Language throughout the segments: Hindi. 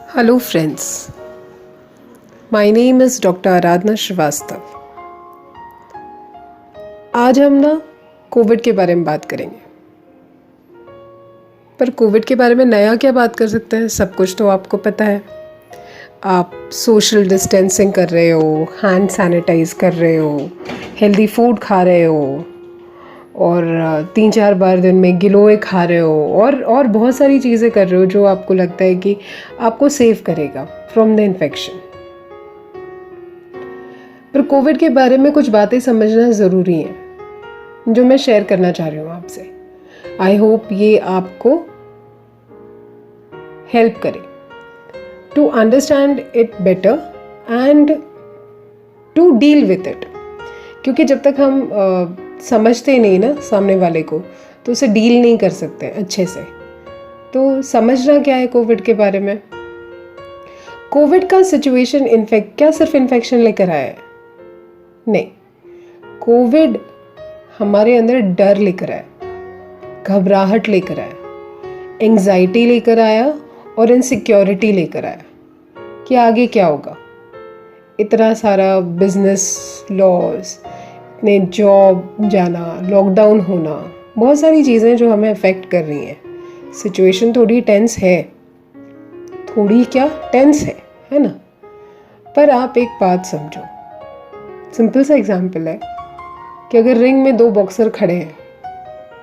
Hello friends, my name is Dr. आराधना श्रीवास्तव। आज हम कोविड के बारे में बात करेंगे। पर कोविड के बारे में नया क्या बात कर सकते हैं, सब कुछ तो आपको पता है। आप सोशल डिस्टेंसिंग कर रहे हो, हैंड सैनिटाइज कर रहे हो, हेल्दी फूड खा रहे हो और 3-4 बार दिन में गिलोय खा रहे हो और बहुत सारी चीज़ें कर रहे हो जो आपको लगता है कि आपको सेव करेगा फ्रॉम द इन्फेक्शन। पर कोविड के बारे में कुछ बातें समझना ज़रूरी है जो मैं शेयर करना चाह रही हूँ आपसे। आई होप ये आपको हेल्प करे to understand it better and to deal with it. क्योंकि जब तक हम समझते नहीं ना सामने वाले को, तो उसे डील नहीं कर सकते अच्छे से। तो समझना क्या है कोविड के बारे में। कोविड का सिचुएशन क्या सिर्फ इन्फेक्शन लेकर आया है? नहीं, कोविड हमारे अंदर डर लेकर आया, घबराहट लेकर आया, एंजाइटी लेकर आया और इनसिक्योरिटी लेकर आया कि आगे क्या होगा। इतना सारा बिजनेस लॉस, इतने जॉब जाना, लॉकडाउन होना, बहुत सारी चीज़ें जो हमें अफेक्ट कर रही हैं। सिचुएशन थोड़ी टेंस है, थोड़ी क्या टेंस है ना। पर आप एक बात समझो, सिंपल सा एग्जांपल है कि अगर रिंग में 2 बॉक्सर खड़े हैं,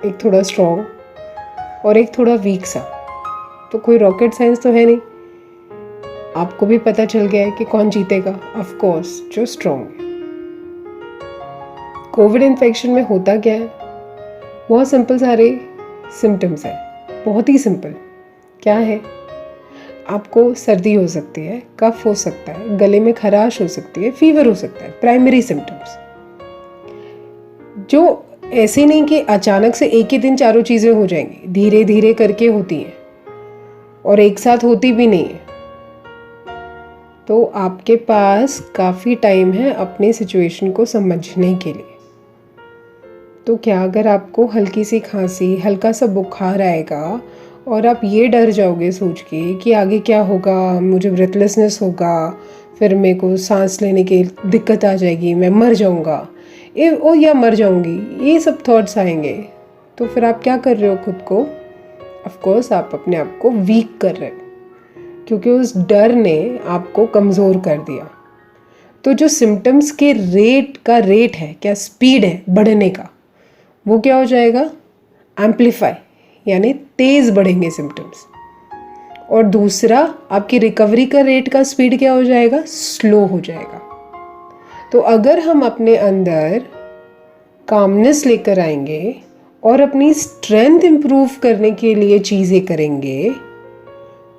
एक थोड़ा स्ट्रॉन्ग और एक थोड़ा वीक सा, तो कोई रॉकेट साइंस तो है नहीं। आपको भी पता चल गया है कि कौन जीतेगा। ऑफ कोर्स जो स्ट्रॉन्ग है। कोविड इन्फेक्शन में होता क्या है, बहुत सिंपल सारे सिम्टम्स हैं, बहुत ही सिंपल। क्या है, आपको सर्दी हो सकती है, कफ हो सकता है, गले में खराश हो सकती है, फीवर हो सकता है। प्राइमरी सिम्टम्स जो ऐसे नहीं कि अचानक से एक ही दिन चारों चीज़ें हो जाएंगी, धीरे धीरे करके होती हैं और एक साथ होती भी नहीं है। तो आपके पास काफ़ी टाइम है अपने सिचुएशन को समझने के लिए। तो क्या अगर आपको हल्की सी खांसी, हल्का सा बुखार आएगा और आप ये डर जाओगे सोच के कि आगे क्या होगा, मुझे ब्रेथलेसनेस होगा, फिर मेरे को सांस लेने की दिक्कत आ जाएगी, मैं मर जाऊंगा या मर जाऊंगी, ये सब थॉट्स आएंगे, तो फिर आप क्या कर रहे हो खुद को? ऑफ कोर्स आप अपने आप को वीक कर रहे हो, क्योंकि उस डर ने आपको कमज़ोर कर दिया। तो जो सिम्टम्स के रेट है, क्या स्पीड है बढ़ने का, वो क्या हो जाएगा? एम्पलीफाई, यानी तेज़ बढ़ेंगे सिम्टम्स। और दूसरा, आपकी रिकवरी का रेट का स्पीड क्या हो जाएगा? स्लो हो जाएगा। तो अगर हम अपने अंदर कामनेस लेकर आएंगे और अपनी स्ट्रेंथ इम्प्रूव करने के लिए चीज़ें करेंगे,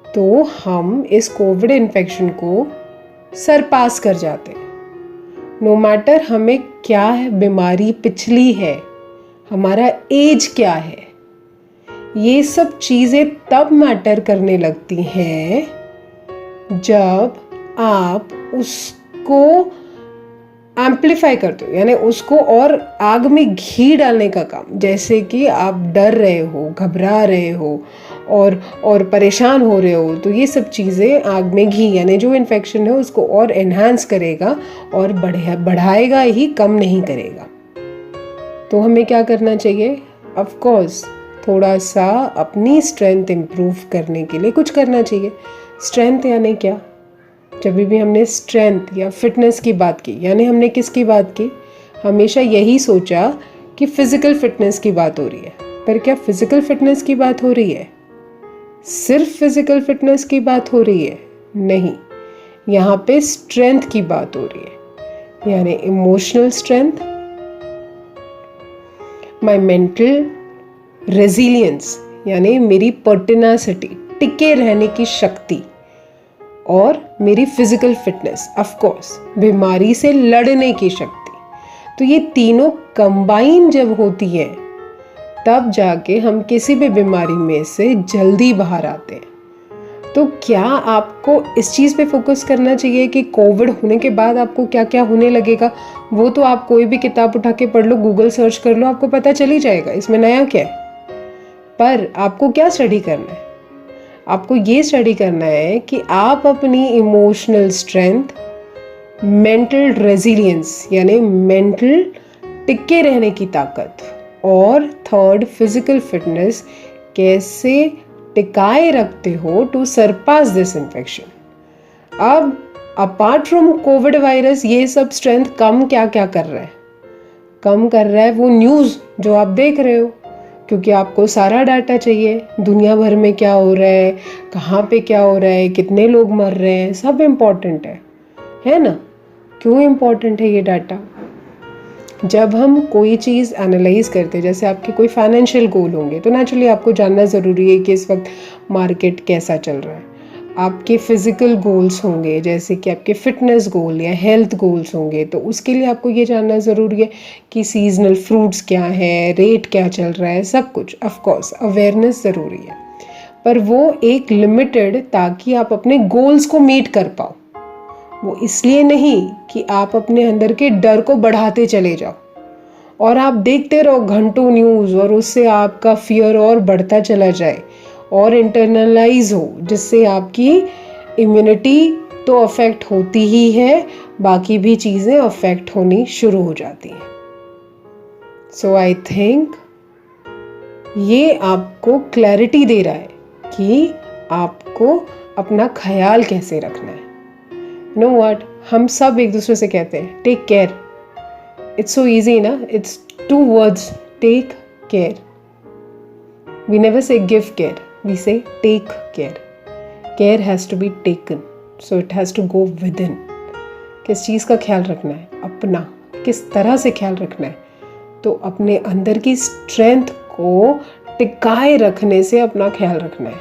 तो हम इस कोविड इन्फेक्शन को सरपास कर जाते हैं। नो मैटर हमें क्या है बीमारी पिछली है, हमारा एज क्या है, ये सब चीज़ें तब मैटर करने लगती हैं जब आप उसको एम्पलीफाई करते हो, यानी उसको और आग में घी डालने का काम। जैसे कि आप डर रहे हो, घबरा रहे हो और परेशान हो रहे हो, तो ये सब चीज़ें आग में घी, यानी जो इन्फेक्शन है उसको और एनहांस करेगा और बढ़ाएगा ही, कम नहीं करेगा। तो हमें क्या करना चाहिए? ऑफ कोर्स थोड़ा सा अपनी स्ट्रेंथ इम्प्रूव करने के लिए कुछ करना चाहिए। स्ट्रेंथ यानी क्या? जब भी हमने स्ट्रेंथ या फिटनेस की बात की, यानी हमने किसकी बात की? हमेशा यही सोचा कि फिज़िकल फिटनेस की बात हो रही है। पर क्या फिज़िकल फिटनेस की बात हो रही है? सिर्फ फिज़िकल फिटनेस की बात हो रही है? नहीं, यहाँ पे स्ट्रेंथ की बात हो रही है, यानी इमोशनल स्ट्रेंथ, माई मेंटल रेजिलियंस, यानी मेरी पर्टिनासिटी, टिके रहने की शक्ति, और मेरी फिजिकल फिटनेस, ऑफ कोर्स बीमारी से लड़ने की शक्ति। तो ये तीनों कंबाइन जब होती है, तब जाके हम किसी भी बीमारी में से जल्दी बाहर आते हैं। तो क्या आपको इस चीज़ पे फोकस करना चाहिए कि कोविड होने के बाद आपको क्या क्या होने लगेगा? वो तो आप कोई भी किताब उठा के पढ़ लो, गूगल सर्च कर लो, आपको पता चल ही जाएगा इसमें नया क्या है। पर आपको क्या स्टडी करना है? आपको ये स्टडी करना है कि आप अपनी इमोशनल स्ट्रेंथ, मेंटल रेजिलियंस यानी मेंटल टिके रहने की ताकत, और थर्ड फिजिकल फिटनेस कैसे टिकाए रखते हो टू सरपास दिस इन्फेक्शन। अब अपार्ट फ्रॉम कोविड वायरस ये सब स्ट्रेंथ कम क्या क्या कर रहा है? कम कर रहा है वो न्यूज़ जो आप देख रहे हो, क्योंकि आपको सारा डाटा चाहिए, दुनिया भर में क्या हो रहा है, कहाँ पे क्या हो रहा है, कितने लोग मर रहे हैं, सब इम्पॉर्टेंट है ना? क्यों इम्पॉर्टेंट है ये डाटा? जब हम कोई चीज़ एनालाइज करते हैं, जैसे आपके कोई फाइनेंशियल गोल होंगे, तो नेचुरली आपको जानना ज़रूरी है कि इस वक्त मार्केट कैसा चल रहा है। आपके फिज़िकल गोल्स होंगे, जैसे कि आपके फिटनेस गोल या हेल्थ गोल्स होंगे, तो उसके लिए आपको ये जानना ज़रूरी है कि सीजनल फ्रूट्स क्या है, रेट क्या चल रहा है, सब कुछ। ऑफ कोर्स अवेयरनेस ज़रूरी है, पर वो एक लिमिटेड, ताकि आप अपने गोल्स को मीट कर पाओ। वो इसलिए नहीं कि आप अपने अंदर के डर को बढ़ाते चले जाओ और आप देखते रहो घंटों न्यूज़ और उससे आपका फियर और बढ़ता चला जाए और इंटरनलाइज हो, जिससे आपकी इम्यूनिटी तो अफेक्ट होती ही है, बाकी भी चीज़ें अफेक्ट होनी शुरू हो जाती हैं। सो आई थिंक ये आपको क्लैरिटी दे रहा है कि आपको अपना ख्याल कैसे रखना है। नो व्हाट, हम सब एक दूसरे से कहते हैं take care. It's so easy ना, it's 2 words, take care. We never say give care, we say take care. Care has to be taken, so it has to go within. किस चीज़ का ख्याल रखना है? अपना। किस तरह से ख्याल रखना है? तो अपने अंदर की स्ट्रेंथ को टिकाए रखने से अपना ख्याल रखना है।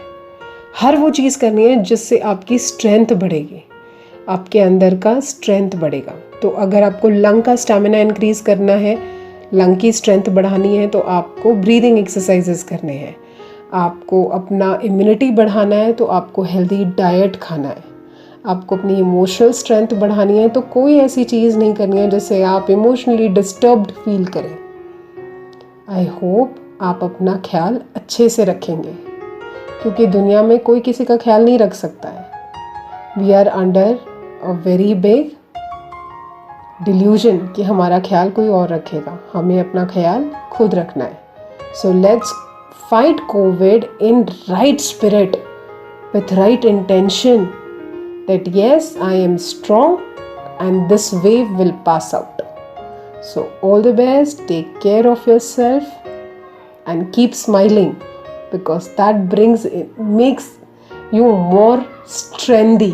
हर वो चीज़ करनी है जिससे आपकी स्ट्रेंथ बढ़ेगी, आपके अंदर का स्ट्रेंथ बढ़ेगा। तो अगर आपको लंग का स्टैमिना इंक्रीज करना है, लंग की स्ट्रेंथ बढ़ानी है, तो आपको ब्रीदिंग एक्सरसाइजेस करने हैं। आपको अपना इम्यूनिटी बढ़ाना है, तो आपको हेल्दी डाइट खाना है। आपको अपनी इमोशनल स्ट्रेंथ बढ़ानी है, तो कोई ऐसी चीज़ नहीं करनी है जिससे आप इमोशनली डिस्टर्ब्ड फील करें। आई होप आप अपना ख्याल अच्छे से रखेंगे, क्योंकि दुनिया में कोई किसी का ख्याल नहीं रख सकता है। We are under a very big delusion कि हमारा ख्याल कोई और रखेगा। हमें अपना ख्याल खुद रखना है। So let's fight Covid in right spirit, with right intention, that yes, I am strong and this wave will pass out. So all the best, take care of yourself and keep smiling, because that makes you more strengthy.